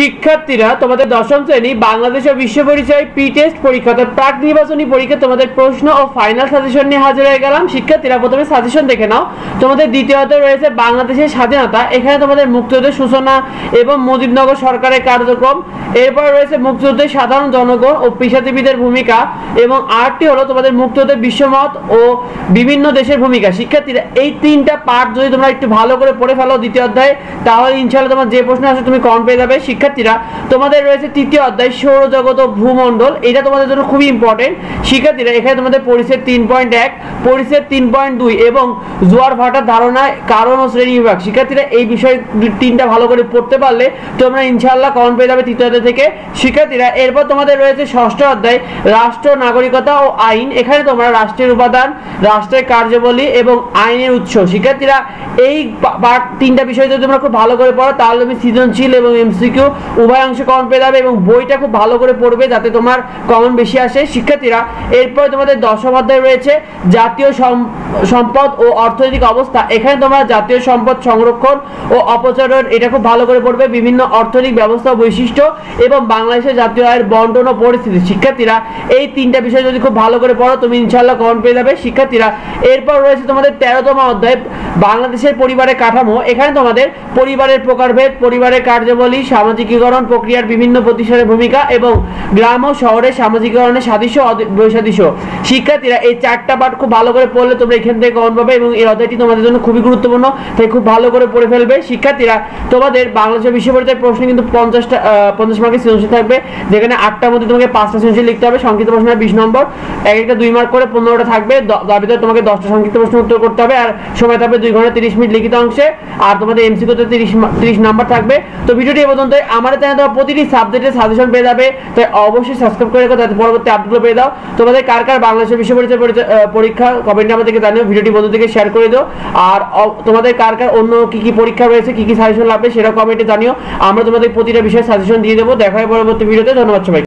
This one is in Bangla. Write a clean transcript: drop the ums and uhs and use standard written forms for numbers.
শিক্ষার্থীরা তোমাদের দশম শ্রেণী বাংলাদেশ ও বিশ্ব পরিচয় প্রি টেস্ট পরীক্ষা অর্থাৎ প্রাক নির্বাচনী পরীক্ষা তোমাদের প্রশ্ন ও ফাইনাল সাজেশন নিয়ে হাজির হয়ে গেলাম। শিক্ষার্থীরা প্রথমে সাজেশন দেখে নাও। তোমাদের দ্বিতীয়ত রয়েছে বাংলাদেশের স্বাধীনতা, এখানে তোমাদের মুক্তিযুদ্ধের সূচনা এবং মুজিবনগর সরকারের কার্যক্রম। এরপর রয়েছে মুক্তিযুদ্ধের সাধারণ জনগণ ও পেশাজীবীদের ভূমিকা, এবং আরেকটি হলো তোমাদের মুক্তিযুদ্ধের বিশ্বমত ও বিভিন্ন দেশের ভূমিকা। শিক্ষার্থীরা এই তিনটা পার্ট যদি তোমরা একটু ভালো করে পড়ে ফেলো দ্বিতীয় অধ্যায়, তাহলে ইনশাআল্লাহ তোমার যে প্রশ্ন আসে তুমি কমন পেয়ে যাবে। শিক্ষার্থীরা তোমাদের রয়েছে তৃতীয় অধ্যায় সৌরজগৎ ও ভূমণ্ডল, এটা তোমাদের জন্য খুবই ইম্পর্টেন্ট। শিক্ষার্থীরা এখানে তোমাদের পরিচ্ছেদ 3.1, পরিচ্ছেদ 3.2 এবং জোয়ার ভাটার ধারণা, কারণ ও শ্রেণী বিভাগ। শিক্ষার্থীরা এই বিষয় তিনটা ভালো করে পড়তে পারলে তোমরা ইনশাআল্লাহ কমন পেয়ে যাবে তৃতীয় অধ্যায় থেকে। শিক্ষার্থীরা এরপর তোমাদের রয়েছে ষষ্ঠ অধ্যায় রাষ্ট্র, নাগরিকতা ও আইন, এখানে তোমরা রাষ্ট্রের উপাদান, রাষ্ট্রের কার্যাবলী এবং আইনের উৎস। শিক্ষার্থীরা এই পার্ট তিনটা বিষয় যদি তোমরা খুব ভালো করে পড়ো তাহলে তুমি সৃজনশীল এবং এমসিকিউ উভয় অংশ কমন পেয়ে যাবে, এবং বইটা খুব ভালো করে পড়বে যাতে তোমার কমন বেশি আসে। শিক্ষার্থীরা এরপর তোমাদের দশম অধ্যায় রয়েছে জাতীয় সম্পদ ও অর্থনৈতিক অবস্থা, এখানে তোমরা জাতীয় সম্পদ সংরক্ষণ ও অপচয়ন এটা খুব ভালো করে পড়বে, বিভিন্ন অর্থনৈতিক ব্যবস্থা ও বৈশিষ্ট্য এবং বাংলাদেশের জাতীয় আয়ের বন্টন ও পরিস্থিতি। শিক্ষার্থীরা এই তিনটা বিষয় যদি খুব ভালো করে পড়ো তুমি ইনশাআল্লাহ কমন পেয়ে যাবে। শিক্ষার্থীরা এরপর রয়েছে তোমাদের 13তম অধ্যায় বাংলাদেশের পরিবারের কাঠামো, এখানে তোমাদের পরিবারের প্রকারভেদ, পরিবারের কার্যাবলী, সামাজিকীকরণ প্রক্রিয়ার বিভিন্ন প্রতিষ্ঠানের ভূমিকা এবং গ্রাম ও শহরের সামাজিকীকরণের সাদৃশ্য বৈসাদৃশ্য। শিক্ষার্থীরা এই চারটা পার্ট খুব ভালো করে পড়লে তোমরা এখান থেকে কমন পাবে, এবং এই অধ্যায়টি তোমাদের জন্য খুবই গুরুত্বপূর্ণ, তাই খুব ভালো করে পড়ে ফেলবে। শিক্ষার্থীরা তোমাদের বাংলাদেশের বিশ্ব পরিচয় প্রশ্ন কিন্তু 50 মার্কের সৃজনশীল থাকবে, যেখানে 8টার মধ্যে তোমাকে 5টা সৃজনশীল লিখতে হবে। সংক্ষিপ্ত প্রশ্ন 20 নম্বর, এক একটা 2 মার্ক করে 15টা থাকবে, তার ভিতরে তোমাকে 10টা সংক্ষিপ্ত প্রশ্ন উত্তর করতে হবে, আর সময় থাকবে 2 ঘন্টা 30 মিনিট লিখিত অংশে, আর তোমাদের এমসিকিউতে 30 নাম্বার থাকবে। তো ভিডিওটি এই পর্যন্ত। আমাদের চ্যানেলে তোমরা প্রতিটি সাবজেক্টের সাজেশন পেয়ে যাবে, তাই অবশ্যই সাবস্ক্রাইব করে রাখো যাতে পরবর্তী আপডেটগুলো পেয়ে দাও। তোমাদের কার কার বাংলাদেশের বিশ্ব পরিচয় পরীক্ষা কমেন্টে আমাদেরকে জানিও, ভিডিওটি বন্ধুদেরকে শেয়ার করে দিও, আর তোমাদের কার কার অন্য কি কি পরীক্ষা রয়েছে, কি কি সাজেশন লাগবে সেটা কমেন্টে জানিও, আমরা তোমাদের প্রতিটা বিষয়ে সাজেশন দিয়ে দেবো। দেখা হয় পরবর্তী ভিডিওতে। ধন্যবাদ সবাই।